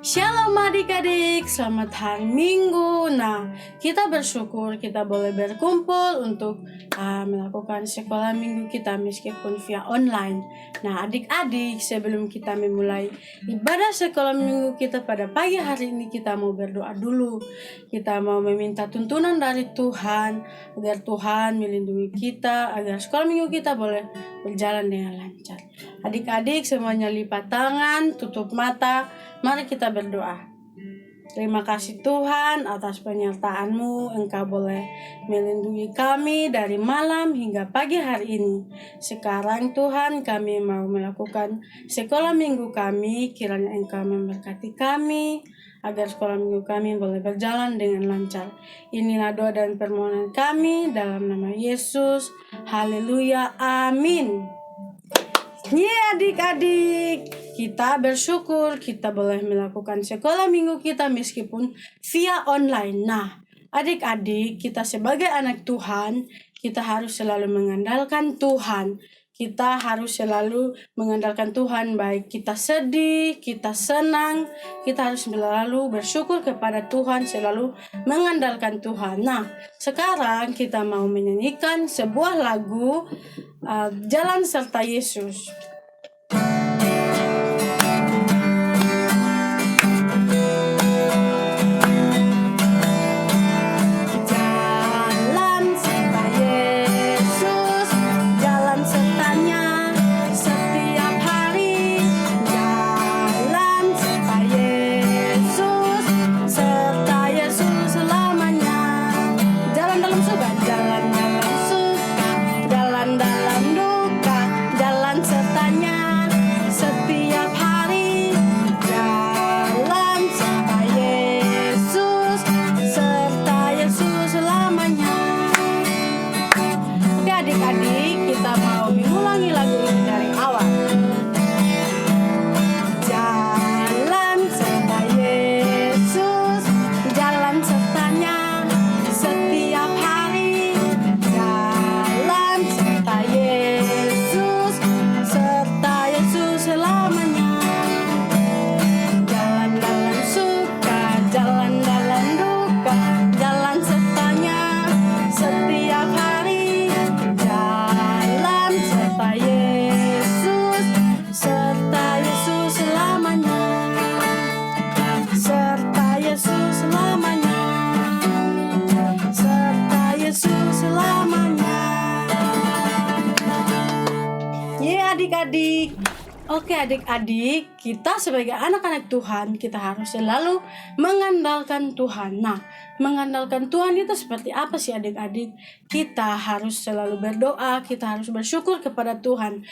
Shalom adik-adik, selamat hari Minggu. Nah, kita bersyukur kita boleh berkumpul untuk melakukan sekolah minggu kita meskipun via online. Nah, adik-adik, sebelum kita memulai ibadah sekolah minggu kita pada pagi hari ini, kita mau berdoa dulu. Kita mau meminta tuntunan dari Tuhan agar Tuhan melindungi kita, agar sekolah minggu kita boleh berjalan dengan lancar. Adik-adik semuanya lipat tangan, tutup mata. Mari kita berdoa. Terima kasih Tuhan atas penyertaan-Mu. Engkau boleh melindungi kami dari malam hingga pagi hari ini. Sekarang Tuhan, kami mau melakukan sekolah minggu kami. Kiranya Engkau memberkati kami agar sekolah minggu kami boleh berjalan dengan lancar. Inilah doa dan permohonan kami dalam nama Yesus. Haleluya. Amin. Adik-adik, kita bersyukur kita boleh melakukan sekolah minggu kita meskipun via online. Nah, adik-adik, kita sebagai anak Tuhan, kita harus selalu mengandalkan Tuhan. Kita harus selalu mengandalkan Tuhan, baik kita sedih, kita senang, kita harus selalu bersyukur kepada Tuhan, selalu mengandalkan Tuhan. Nah, sekarang kita mau menyanyikan sebuah lagu Jalan Serta Yesus. Adik-adik, kita mau mengulangi lagu ini dari awal. Jalan serta Yesus, jalan sertanya setiap hari. Jalan serta Yesus selamanya. Jalan dalam suka, jalan dalam duka, jalan sertanya setiap hari. Adik-adik, oke adik-adik, kita sebagai anak-anak Tuhan, kita harus selalu mengandalkan Tuhan. Nah, mengandalkan Tuhan itu seperti apa sih adik-adik? Kita harus selalu berdoa, kita harus bersyukur kepada Tuhan.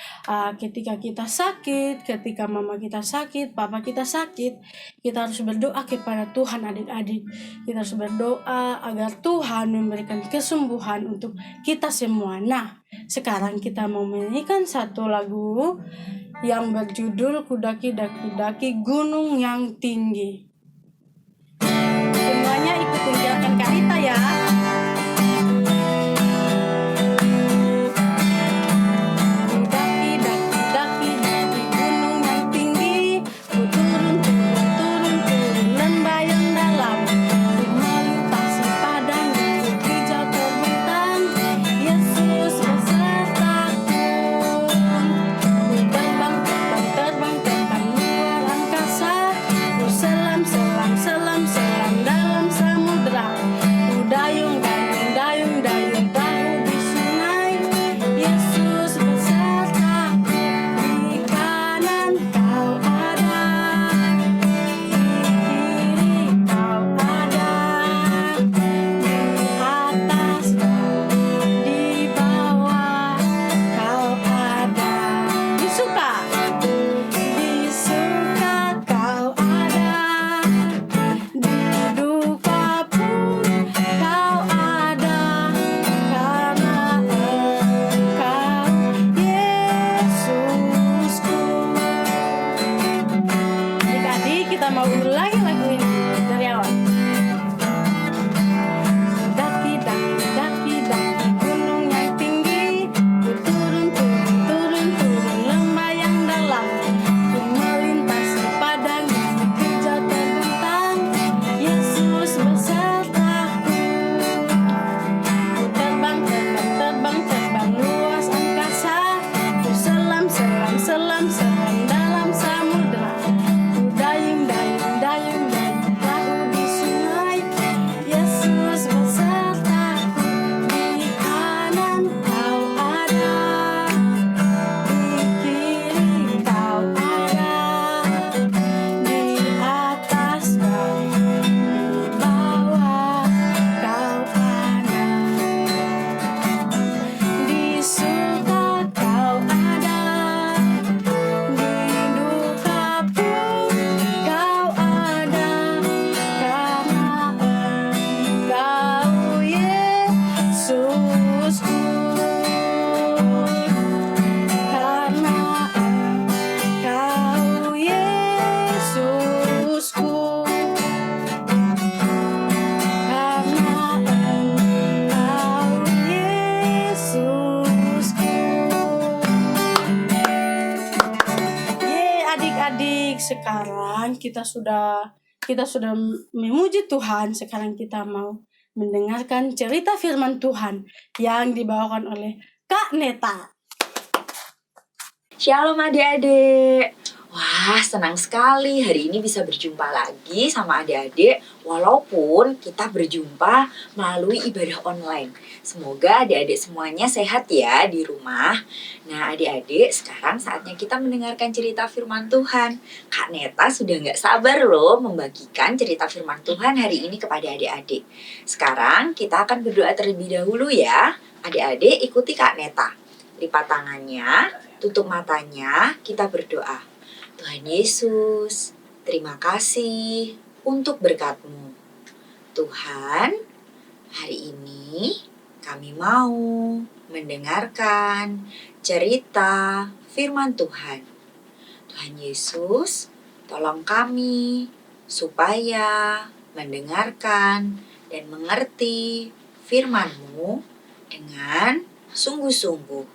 Ketika kita sakit, ketika mama kita sakit, papa kita sakit, kita harus berdoa kepada Tuhan adik-adik. Kita harus berdoa agar Tuhan memberikan kesembuhan untuk kita semua. Nah, sekarang kita mau menyanyikan satu lagu yang berjudul Kudaki Daki Daki Gunung Yang Tinggi. Semuanya ikut tinggalkan Karita ya. Selam dalam samudra, selam dalam samudra. Ku dayung, dayung, dayung, dayung perahu di sungai. Yesus besertaku, di kanan kau ada, di kiri kau ada, di atas kau, di bawah kau ada, di suka kau ada, di duka pun kau ada, karena Engkau Yesusku, karena Engkau Yesusku, karena Engkau Yesusku. Adik-adik, sekarang kita sudah memuji Tuhan. Sekarang kita mau mendengarkan cerita firman Tuhan yang dibawakan oleh Kak Neta. Shalom adik-adik. Wah, senang sekali hari ini bisa berjumpa lagi sama adik-adik walaupun kita berjumpa melalui ibadah online. Semoga adik-adik semuanya sehat ya di rumah. Nah adik-adik, sekarang saatnya kita mendengarkan cerita firman Tuhan. Kak Neta sudah gak sabar loh membagikan cerita firman Tuhan hari ini kepada adik-adik. Sekarang kita akan berdoa terlebih dahulu ya. Adik-adik ikuti Kak Neta. Lipat tangannya, tutup matanya, kita berdoa. Tuhan Yesus, terima kasih untuk berkat-Mu. Tuhan, hari ini kami mau mendengarkan cerita firman Tuhan. Tuhan Yesus, tolong kami supaya mendengarkan dan mengerti firman-Mu dengan sungguh-sungguh.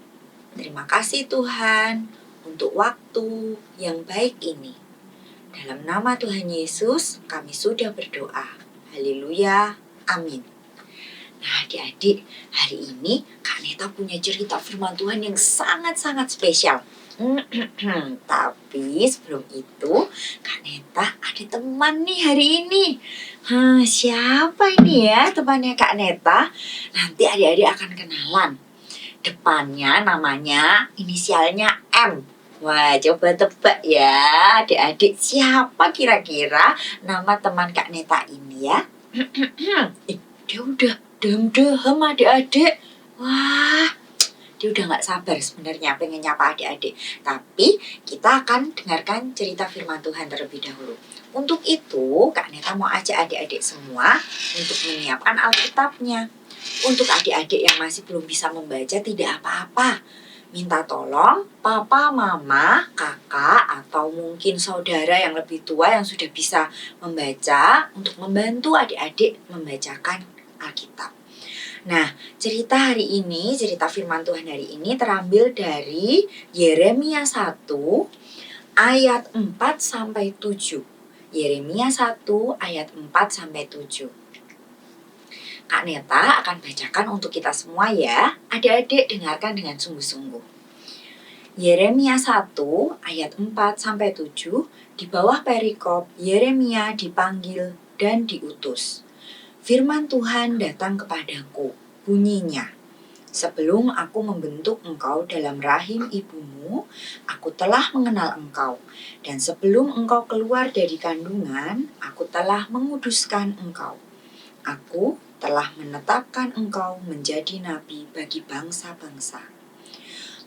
Terima kasih Tuhan untuk waktu yang baik ini. Dalam nama Tuhan Yesus kami sudah berdoa. Haleluya, amin. Nah adik-adik, hari ini Kak Neta punya cerita firman Tuhan yang sangat-sangat spesial. Tapi sebelum itu Kak Neta ada teman nih hari ini. Siapa ini ya temannya Kak Neta? Nanti adik-adik akan kenalan. Depannya namanya inisialnya M. Wah, coba tebak ya adik-adik, siapa kira-kira nama teman Kak Neta ini ya? Dia udah dem-dem adik-adik. Wah, dia udah gak sabar sebenarnya pengen nyapa adik-adik. Tapi kita akan dengarkan cerita firman Tuhan terlebih dahulu. Untuk itu Kak Neta mau ajak adik-adik semua untuk menyiapkan Alkitabnya. Untuk adik-adik yang masih belum bisa membaca tidak apa-apa. Minta tolong papa, mama, kakak, atau mungkin saudara yang lebih tua yang sudah bisa membaca untuk membantu adik-adik membacakan Alkitab. Nah, cerita hari ini, cerita firman Tuhan hari ini terambil dari Yeremia 1 ayat 4-7. Yeremia 1 ayat 4-7. Kak Neta akan bacakan untuk kita semua ya. Adik-adik dengarkan dengan sungguh-sungguh. Yeremia 1 ayat 4-7, di bawah perikop Yeremia dipanggil dan diutus. Firman Tuhan datang kepadaku, bunyinya. Sebelum aku membentuk engkau dalam rahim ibumu, aku telah mengenal engkau. Dan sebelum engkau keluar dari kandungan, aku telah menguduskan engkau. Aku telah menetapkan engkau menjadi nabi bagi bangsa-bangsa.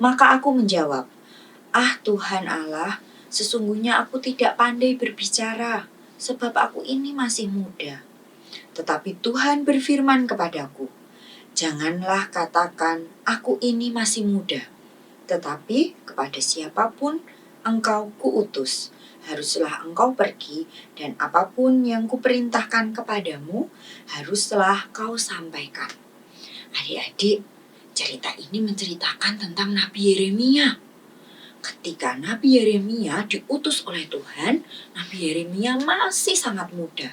Maka aku menjawab, Tuhan Allah, sesungguhnya aku tidak pandai berbicara, sebab aku ini masih muda. Tetapi Tuhan berfirman kepadaku, janganlah katakan, aku ini masih muda. Tetapi kepada siapapun engkau kuutus, haruslah engkau pergi, dan apapun yang kuperintahkan kepadamu, haruslah kau sampaikan. Adik-adik, cerita ini menceritakan tentang Nabi Yeremia. Ketika Nabi Yeremia diutus oleh Tuhan, Nabi Yeremia masih sangat muda.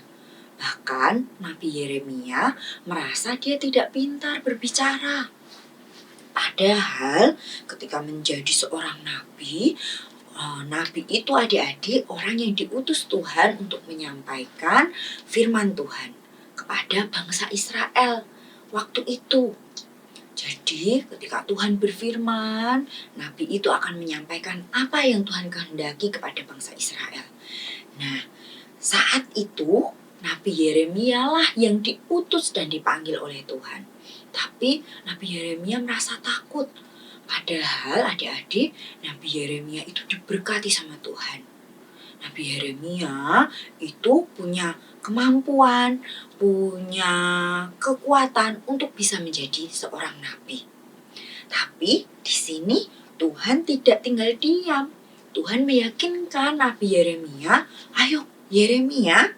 Bahkan Nabi Yeremia merasa dia tidak pintar berbicara. Padahal ketika menjadi seorang nabi, Nabi itu adik-adik orang yang diutus Tuhan untuk menyampaikan firman Tuhan kepada bangsa Israel waktu itu. Jadi ketika Tuhan berfirman, Nabi itu akan menyampaikan apa yang Tuhan kehendaki kepada bangsa Israel. Nah, saat itu Nabi Yeremia lah yang diutus dan dipanggil oleh Tuhan. Tapi Nabi Yeremia merasa takut. Padahal adik-adik, Nabi Yeremia itu diberkati sama Tuhan. Nabi Yeremia itu punya kemampuan, punya kekuatan untuk bisa menjadi seorang nabi. Tapi di sini Tuhan tidak tinggal diam. Tuhan meyakinkan Nabi Yeremia, ayo Yeremia,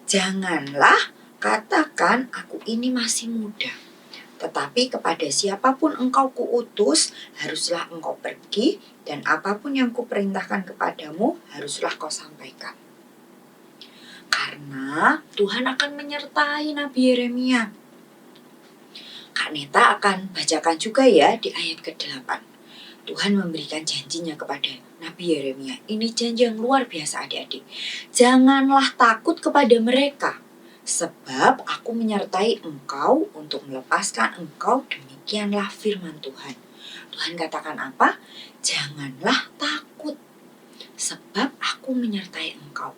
janganlah katakan aku ini masih muda. Tetapi kepada siapapun engkau kuutus, haruslah engkau pergi, dan apapun yang kuperintahkan kepadamu, haruslah kau sampaikan. Karena Tuhan akan menyertai Nabi Yeremia. Kak Neta akan bacakan juga ya di ayat ke-8. Tuhan memberikan janjinya kepada Nabi Yeremia. Ini janji yang luar biasa adik-adik. Janganlah takut kepada mereka. Sebab aku menyertai engkau untuk melepaskan engkau, demikianlah firman Tuhan. Tuhan katakan apa? Janganlah takut, sebab aku menyertai engkau.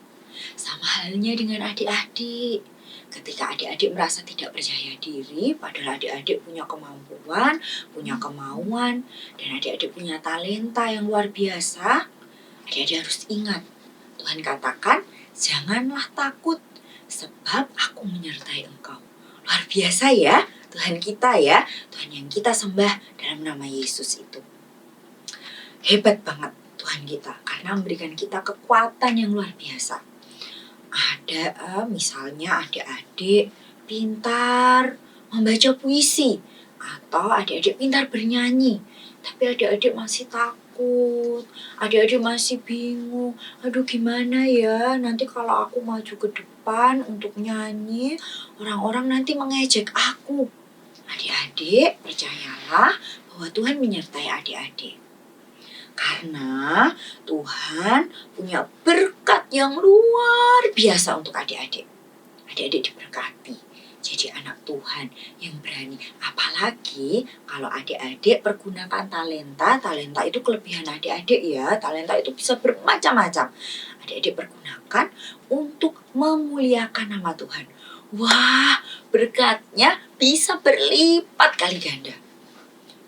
Sama halnya dengan adik-adik. Ketika adik-adik merasa tidak percaya diri, padahal adik-adik punya kemampuan, punya kemauan, dan adik-adik punya talenta yang luar biasa, adik-adik harus ingat. Tuhan katakan, janganlah takut, sebab aku menyertai engkau. Luar biasa ya Tuhan kita ya. Tuhan yang kita sembah dalam nama Yesus itu. Hebat banget Tuhan kita karena memberikan kita kekuatan yang luar biasa. Ada misalnya adik-adik pintar membaca puisi atau adik-adik pintar bernyanyi. Tapi adik-adik masih takut, adik-adik masih bingung. Aduh gimana ya nanti kalau aku maju ke depan untuk nyanyi, orang-orang nanti mengejek aku. Adik-adik percayalah bahwa Tuhan menyertai adik-adik. Karena Tuhan punya berkat yang luar biasa untuk adik-adik. Adik-adik diberkati jadi anak Tuhan yang berani. Apalagi kalau adik-adik pergunakan talenta. Talenta itu kelebihan adik-adik ya. Talenta itu bisa bermacam-macam. Adik-adik pergunakan untuk memuliakan nama Tuhan. Wah, berkatnya bisa berlipat kali ganda.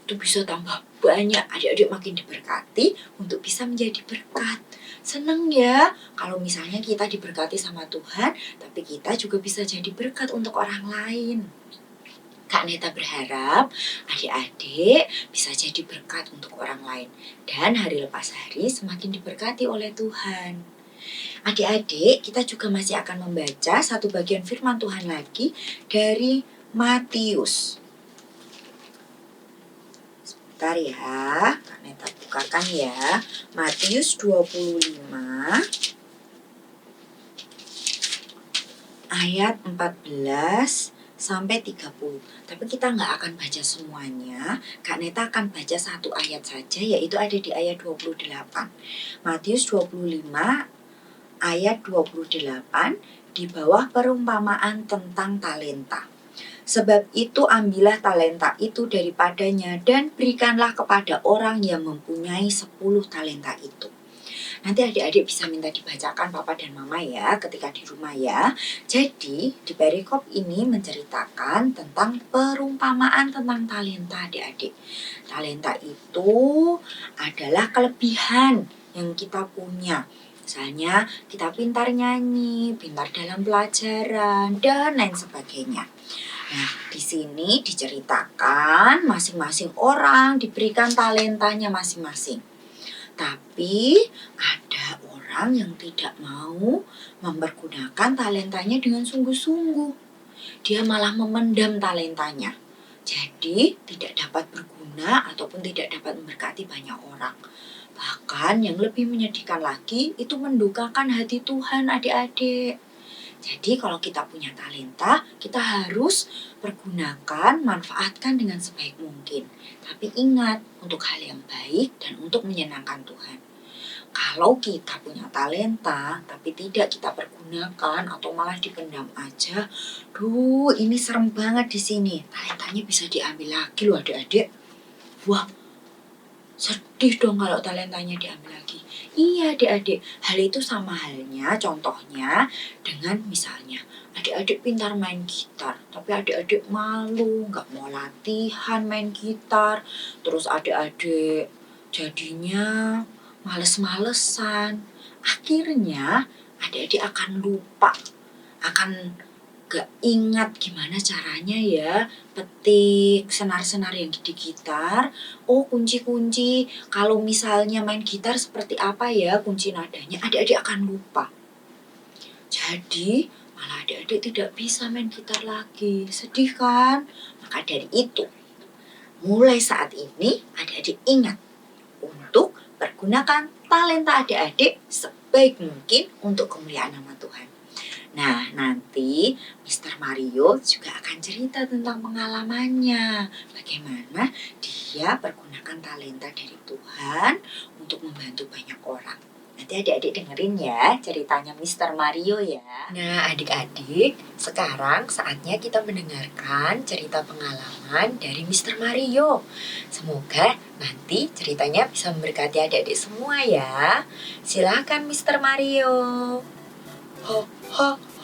Itu bisa tambah banyak, adik-adik makin diberkati untuk bisa menjadi berkat. Seneng ya kalau misalnya kita diberkati sama Tuhan, tapi kita juga bisa jadi berkat untuk orang lain. Kak Neta berharap adik-adik bisa jadi berkat untuk orang lain. Dan hari lepas hari semakin diberkati oleh Tuhan. Adik-adik, kita juga masih akan membaca satu bagian firman Tuhan lagi dari Matius. Sebentar ya, Kak Neta bukakan ya. Matius 25 ayat 14 sampai 30. Tapi kita nggak akan baca semuanya. Kak Neta akan baca satu ayat saja, yaitu ada di ayat 28. Matius 25 ayat 28 di bawah perumpamaan tentang talenta. Sebab itu ambillah talenta itu daripadanya dan berikanlah kepada orang yang mempunyai 10 talenta itu. Nanti adik-adik bisa minta dibacakan papa dan mama ya ketika di rumah ya. Jadi di perikop ini menceritakan tentang perumpamaan tentang talenta adik-adik. Talenta itu adalah kelebihan yang kita punya. Misalnya kita pintar nyanyi, pintar dalam pelajaran, dan lain sebagainya. Nah, di sini diceritakan masing-masing orang diberikan talentanya masing-masing. Tapi ada orang yang tidak mau mempergunakan talentanya dengan sungguh-sungguh. Dia malah memendam talentanya. Jadi tidak dapat berguna ataupun tidak dapat memberkati banyak orang. Bahkan yang lebih menyedihkan lagi itu mendukakan hati Tuhan adik-adik. Jadi kalau kita punya talenta, kita harus pergunakan, manfaatkan dengan sebaik mungkin. Tapi ingat, untuk hal yang baik dan untuk menyenangkan Tuhan. Kalau kita punya talenta tapi tidak kita pergunakan atau malah dipendam aja, ini serem banget di sini. Talentanya bisa diambil lagi loh adik-adik. Wah, sedih dong kalau talentanya diambil lagi. Iya adik-adik, hal itu sama halnya contohnya dengan misalnya adik-adik pintar main gitar, tapi adik-adik malu, nggak mau latihan main gitar. Terus adik-adik jadinya males-malesan. Akhirnya adik-adik akan lupa, akan gak ingat gimana caranya ya petik senar-senar yang di gitar. Oh, kunci-kunci kalau misalnya main gitar seperti apa ya kunci nadanya, adik-adik akan lupa. Jadi malah adik-adik tidak bisa main gitar lagi. Sedih kan? Maka dari itu, mulai saat ini adik-adik ingat untuk pergunakan talenta adik-adik sebaik mungkin untuk kemuliaan nama Tuhan. Nah, nanti Mr. Mario juga akan cerita tentang pengalamannya. Bagaimana dia pergunakan talenta dari Tuhan untuk membantu banyak orang. Nanti adik-adik dengerin ya ceritanya Mr. Mario ya. Nah, adik-adik, sekarang saatnya kita mendengarkan cerita pengalaman dari Mr. Mario. Semoga nanti ceritanya bisa memberkati adik-adik semua ya. Silakan Mr. Mario.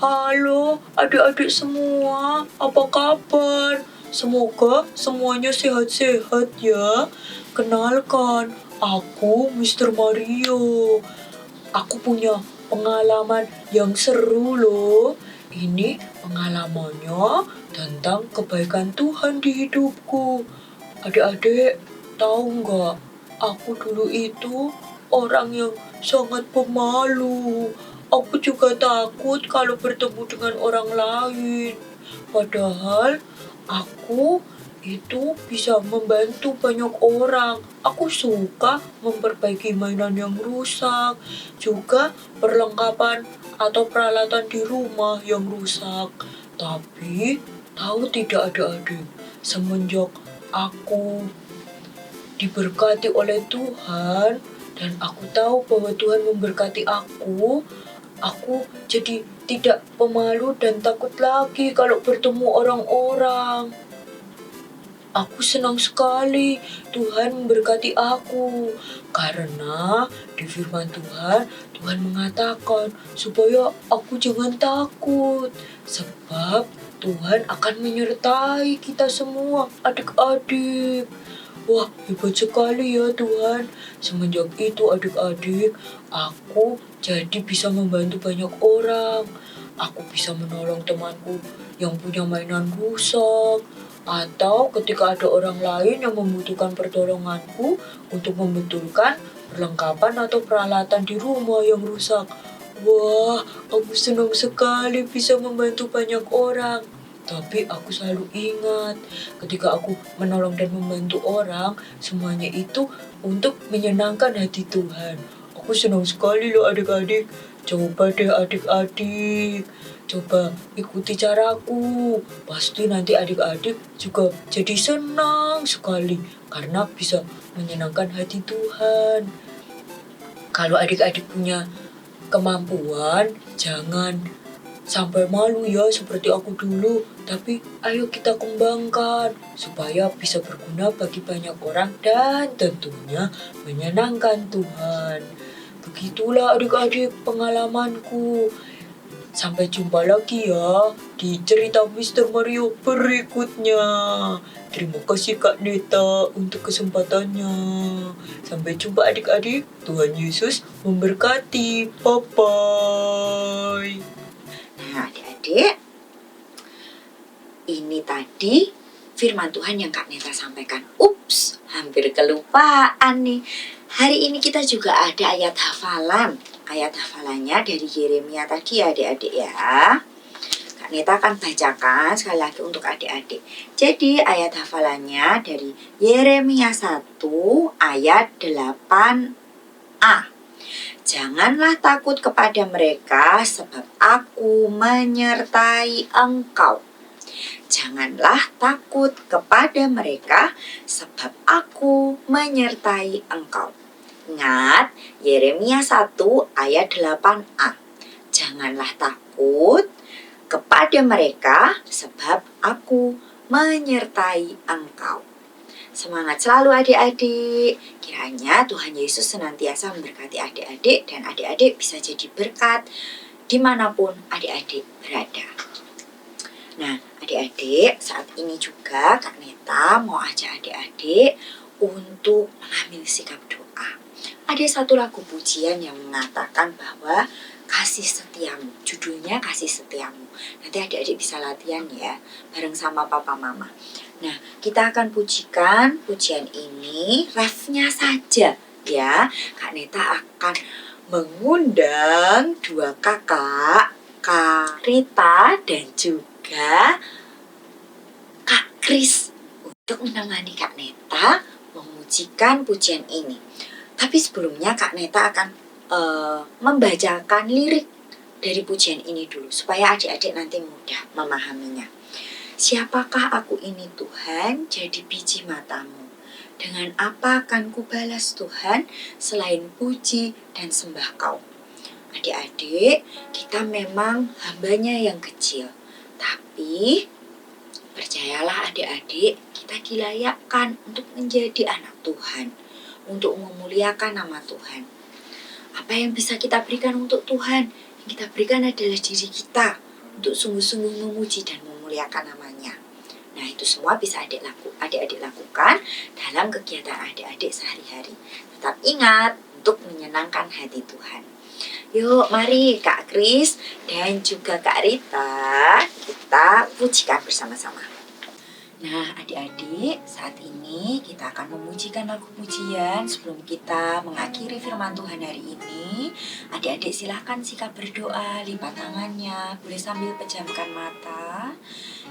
Halo adik-adik semua, apa kabar? Semoga semuanya sehat-sehat ya. Kenalkan, aku Mr. Mario. Aku punya pengalaman yang seru loh. Ini pengalamannya tentang kebaikan Tuhan di hidupku. Adik-adik, tahu nggak? Aku dulu itu orang yang sangat pemalu. Aku juga takut kalau bertemu dengan orang lain. Padahal aku itu bisa membantu banyak orang. Aku suka memperbaiki mainan yang rusak, juga perlengkapan atau peralatan di rumah yang rusak. Tapi tahu tidak adik-adik, semenjak aku diberkati oleh Tuhan dan aku tahu bahwa Tuhan memberkati aku jadi tidak pemalu dan takut lagi kalau bertemu orang-orang. Aku senang sekali Tuhan memberkati aku karena di firman Tuhan, Tuhan mengatakan supaya aku jangan takut sebab Tuhan akan menyertai kita semua adik-adik. Wah, hebat sekali ya Tuhan. Semenjak itu adik-adik, aku jadi bisa membantu banyak orang. Aku bisa menolong temanku yang punya mainan rusak. Atau ketika ada orang lain yang membutuhkan pertolonganku untuk membetulkan perlengkapan atau peralatan di rumah yang rusak. Wah, aku senang sekali bisa membantu banyak orang. Tapi aku selalu ingat, ketika aku menolong dan membantu orang, semuanya itu untuk menyenangkan hati Tuhan. Aku senang sekali loh adik-adik. Coba deh adik-adik, coba ikuti caraku. Pasti nanti adik-adik juga jadi senang sekali karena bisa menyenangkan hati Tuhan. Kalau adik-adik punya kemampuan, jangan sampai malu ya seperti aku dulu, tapi ayo kita kembangkan supaya bisa berguna bagi banyak orang dan tentunya menyenangkan Tuhan. Begitulah adik-adik pengalamanku. Sampai jumpa lagi ya di cerita Mr. Mario berikutnya. Terima kasih Kak Neta untuk kesempatannya. Sampai jumpa adik-adik. Tuhan Yesus memberkati. Bye-bye. Nah adik-adik, ini tadi firman Tuhan yang Kak Neta sampaikan. Ups, hampir kelupaan nih. Hari ini kita juga ada ayat hafalan. Ayat hafalannya dari Yeremia tadi ya adik-adik ya. Kak Neta akan bacakan sekali lagi untuk adik-adik. Jadi ayat hafalannya dari Yeremia 1 ayat 8a. Janganlah takut kepada mereka sebab aku menyertai engkau. Janganlah takut kepada mereka sebab aku menyertai engkau. Ingat Yeremia 1 ayat 8a. Janganlah takut kepada mereka sebab aku menyertai engkau. Semangat selalu adik-adik. Kiranya Tuhan Yesus senantiasa memberkati adik-adik dan adik-adik bisa jadi berkat dimanapun adik-adik berada. Nah, adik-adik, saat ini juga Kak Neta mau ajak adik-adik untuk mengambil sikap doa. Ada satu lagu pujian yang mengatakan bahwa kasih setiamu, judulnya kasih setiamu. Nanti adik-adik bisa latihan ya, bareng sama papa mama. Nah, kita akan pujikan pujian ini, refnya saja ya. Kak Neta akan mengundang dua kakak, Kak Rita dan juga Kak Kris untuk menemani Kak Neta memujikan pujian ini. Tapi sebelumnya Kak Neta akan membacakan lirik dari pujian ini dulu supaya adik-adik nanti mudah memahaminya. Siapakah aku ini Tuhan, jadi biji matamu. Dengan apa akan kubalas Tuhan selain puji dan sembah Kau. Adik-adik, kita memang hambanya yang kecil. Tapi percayalah adik-adik, kita dilayakkan untuk menjadi anak Tuhan. Untuk memuliakan nama Tuhan. Apa yang bisa kita berikan untuk Tuhan? Yang kita berikan adalah diri kita. Untuk sungguh-sungguh memuji dan memuliakan namanya. Nah, itu semua bisa adik-adik lakukan dalam kegiatan adik-adik sehari-hari. Tetap ingat untuk menyenangkan hati Tuhan. Yuk, mari Kak Kris dan juga Kak Rita kita pujikan bersama-sama. Nah, adik-adik, saat ini kita akan memujikan lagu pujian. Sebelum kita mengakhiri firman Tuhan hari ini, adik-adik silahkan sikap berdoa, lipat tangannya, boleh sambil pejamkan mata.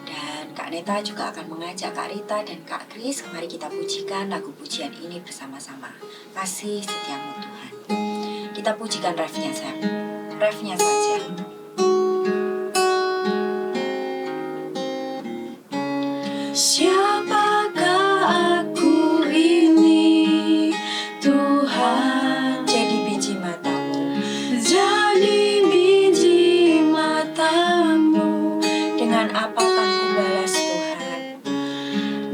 Dan Kak Neta juga akan mengajak Kak Rita dan Kak Kris, mari kita pujikan lagu pujian ini bersama-sama. Kasih setiamu Tuhan. Kita pujikan refnya saja. Siapakah aku ini, Tuhan? Jadi biji matamu. Jadi biji matamu. Dengan apa akan kubalas Tuhan?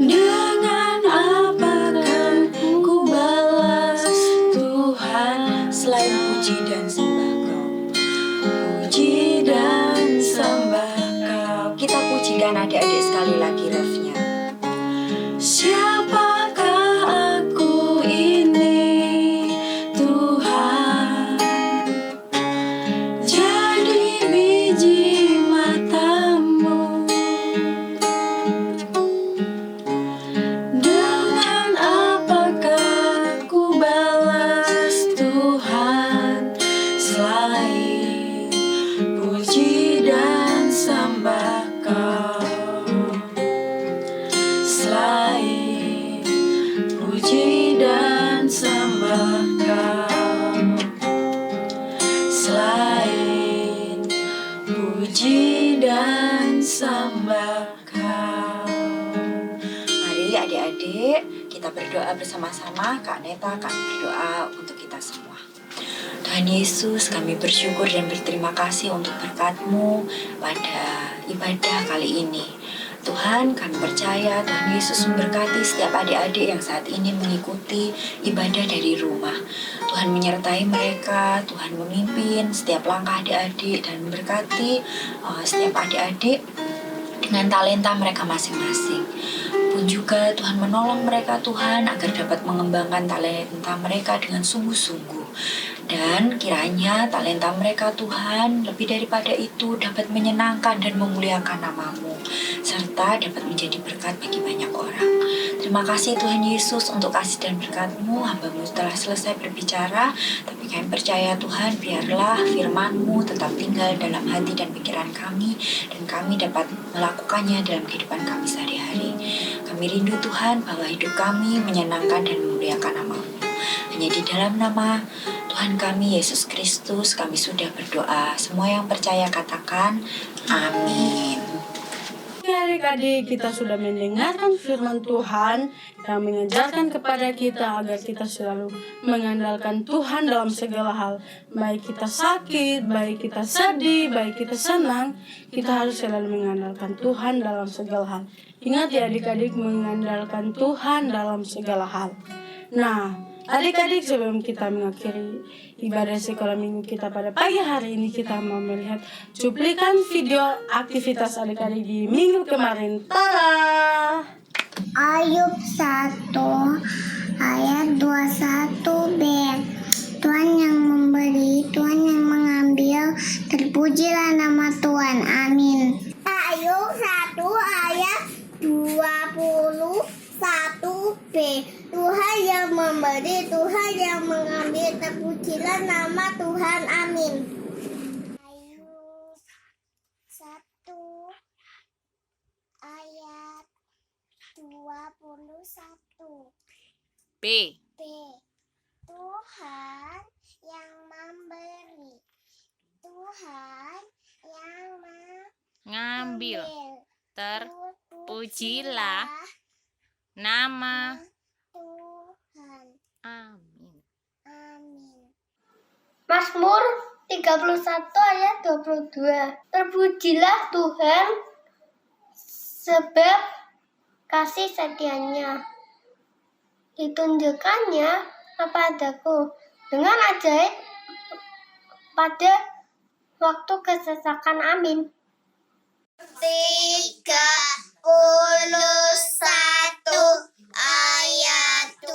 Dengan apa akan kubalas Tuhan selain puji dan sembah Kau? Puji dan sembah Kau. Kita pujikan adik-adik sekali lagi refnya. Siapakah aku ini, Tuhan? Jadi biji matamu. Dengan apakah ku balas Tuhan selain puji dan sembah Kau? Selain puji dan sembah Kau. Selain puji dan sembah Kau. Mari adik-adik kita berdoa bersama-sama. Kak Neta akan berdoa untuk kita semua. Tuhan Yesus, kami bersyukur dan berterima kasih untuk berkat-Mu pada ibadah kali ini. Tuhan, kami percaya Tuhan Yesus memberkati setiap adik-adik yang saat ini mengikuti ibadah dari rumah. Tuhan menyertai mereka, Tuhan memimpin setiap langkah adik-adik dan memberkati setiap adik-adik dengan talenta mereka masing-masing. Pun juga Tuhan menolong mereka Tuhan agar dapat mengembangkan talenta mereka dengan sungguh-sungguh. Dan kiranya talenta mereka Tuhan lebih daripada itu dapat menyenangkan dan memuliakan nama-Mu, serta dapat menjadi berkat bagi banyak orang. Terima kasih Tuhan Yesus untuk kasih dan berkat-Mu. Hamba-Mu telah selesai berbicara, tapi kami percaya Tuhan, biarlah firman-Mu tetap tinggal dalam hati dan pikiran kami, dan kami dapat melakukannya dalam kehidupan kami sehari-hari. Kami rindu Tuhan bahwa hidup kami menyenangkan dan memuliakan nama-Mu. Hanya di dalam nama Tuhan kami Yesus Kristus kami sudah berdoa. Semua yang percaya katakan amin. adik-adik, kita sudah mendengarkan firman Tuhan yang mengajarkan kepada kita agar kita selalu mengandalkan Tuhan dalam segala hal. Baik kita sakit, baik kita sedih, baik kita senang, kita harus selalu mengandalkan Tuhan dalam segala hal. Ingat ya adik-adik, mengandalkan Tuhan dalam segala hal. Nah, adik-adik, sebelum kita mengakhiri ibadah sekolah minggu kita pada pagi hari ini, kita mau melihat cuplikan video aktivitas adik-adik di minggu kemarin. Tada! Ayub 1 ayat 21b. Tuhan yang memberi, Tuhan yang mengambil, terpujilah nama Tuhan. Amin. Ayub 1 ayat 21b. Tuhan yang memberi, Tuhan yang mengambil, terpujilah nama Tuhan. Amin. Ayub 1 ayat 21 B. B. Tuhan yang memberi, Tuhan yang Ngambil. mengambil, Terpujilah nama. Tuhan. Amin. Amin. Mazmur 31 ayat 22. Terpujilah Tuhan sebab kasih setianya ditunjukkannya kepadaku dengan ajaib pada waktu kesesakan. Amin. 31 ayat 22.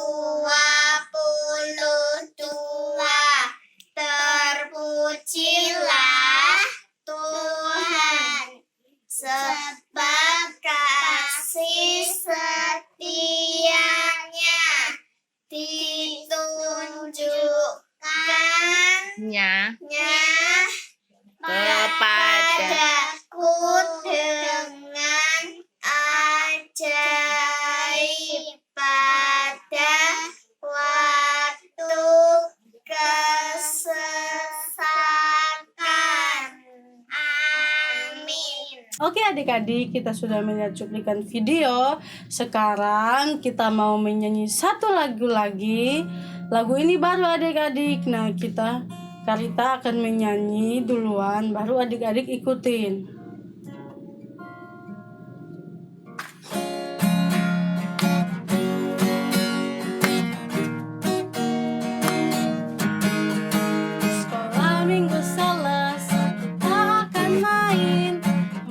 Terpujilah Tuhan sebab kasih setianya ditunjukkannya kepadaku dengan ajaib pada waktu kesesakan. Amin. Oke adik-adik, kita sudah melihat cuplikan video. Sekarang kita mau menyanyi satu lagu lagi. Lagu ini baru adik-adik. Nah, Karita akan menyanyi duluan, baru adik-adik ikutin. Sekolah minggu selesai, kita akan main.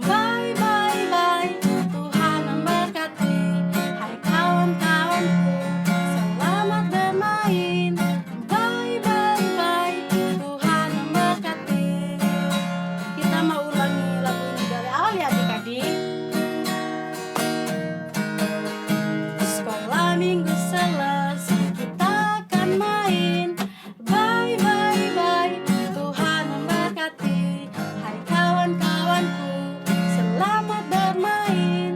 Bye bye bye, Tuhan memberkati. Hai kawan-kawanku, selamat bermain. Bye bye bye, Tuhan memberkati. Kita mau ulangi lagu ini dari awal ya adik-adik. Sekolah minggu selesai, kita akan main. Bye bye bye, Tuhan memberkati. Hai kawan-kawanku, selamat bermain.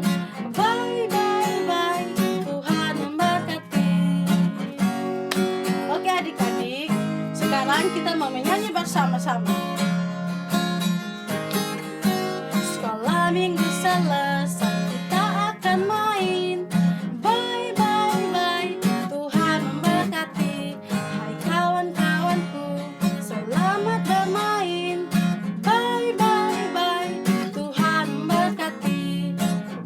Bye bye bye, Tuhan memberkati. Oke adik-adik, sekarang kita mau menyanyi bersama-sama. Sekolah minggu selesai, kita akan main. Bye bye bye, Tuhan memberkati. Hai kawan-kawanku, selamat bermain. Bye bye bye, Tuhan memberkati.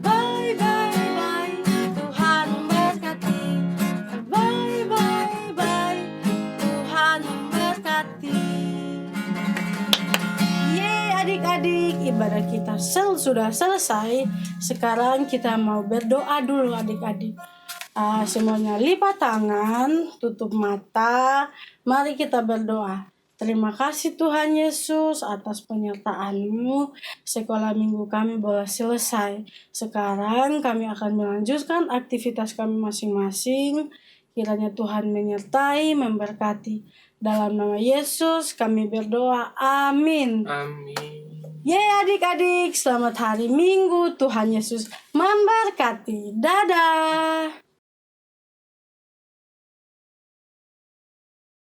Bye bye bye, Tuhan memberkati. Bye bye bye, Tuhan memberkati. Yeay adik-adik, ibadah kita sudah selesai. Sekarang kita mau berdoa dulu adik-adik. Semuanya lipat tangan, tutup mata. Mari kita berdoa. Terima kasih Tuhan Yesus atas penyertaan-Mu. Sekolah minggu kami boleh selesai. Sekarang kami akan melanjutkan aktivitas kami masing-masing. Kiranya Tuhan menyertai, memberkati. Dalam nama Yesus kami berdoa. Amin. Amin. Yeay adik-adik, selamat hari Minggu. Tuhan Yesus memberkati. Dadah.